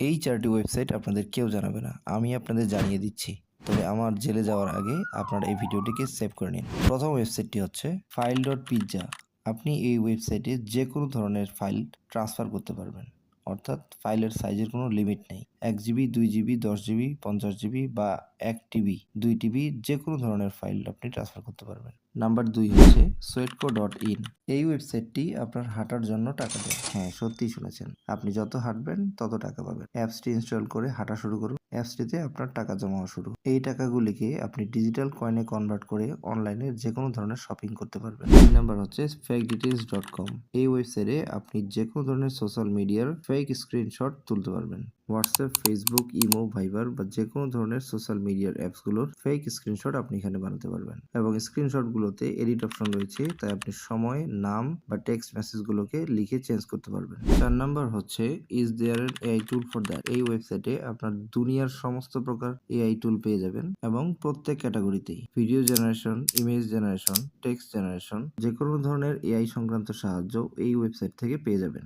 এই 4টি ওয়েবসাইট আপনাদের কেউ জানাবে না, আমি আপনাদের জানিয়ে দিচ্ছি। তবে আমার জেলে যাওয়ার আগে আপনারা এই ভিডিওটিকে সেভ করে নিন। প্রথম ওয়েবসাইটটি হচ্ছে file.pizza। আপনি এই ওয়েবসাইটে যে কোনো ধরনের ফাইল ট্রান্সফার করতে পারবেন, অর্থাৎ ফাইলের সাইজের কোনো লিমিট নেই। 1 জিবি, 2 জিবি, 10 জিবি, 50 জিবি বা 1 টিবি, 2 টিবি যে কোনো ধরনের ফাইল আপনি ট্রান্সফার করতে পারবেন। নাম্বার 2 হচ্ছে sweatco.in। এই ওয়েবসাইটটি আপনার হাঁটার জন্য টাকা দেয়। হ্যাঁ, সত্যিই শুনেছেন, আপনি যত হাঁটবেন তত টাকা পাবেন। অ্যাপসটি ইনস্টল করে হাঁটা শুরু করুন। অ্যাপসটিতে আপনার টাকা জমা শুরু। এই টাকাগুলিকে আপনি ডিজিটাল কয়েনে কনভার্ট করে অনলাইনে যে কোনো ধরনের শপিং করতে পারবেন। 3 নাম্বার হচ্ছে fakedetails.com। এই ওয়েবসাইটে আপনি যে কোনো ধরনের সোশ্যাল মিডিয়ার ফেক স্ক্রিনশট তুলতে পারবেন। হোয়াটসঅ্যাপ, ফেসবুক, ইমো, ভাইবার বা যে কোনো ধরনের সোশ্যাল মিডিয়ার অ্যাপসগুলোর ফেক স্ক্রিনশট আপনি এখানে বানাতে পারবেন, এবং স্ক্রিনশটগুলোতে এডিট অপশন রয়েছে, তাই আপনি সময়, নাম বা টেক্সট মেসেজগুলোকে লিখে চেঞ্জ করতে পারবেন। 4 নাম্বার হচ্ছে is there an AI tool for that. এই ওয়েবসাইটে আপনার দুনিয়ার সমস্ত প্রকার এআই টুল পেয়ে যাবেন, এবং প্রত্যেক ক্যাটাগরিতেই video generation, image generation, text generation, যে কোনো ধরনের এআই সংক্রান্ত সাহায্য এই ওয়েবসাইট থেকে পেয়ে যাবেন।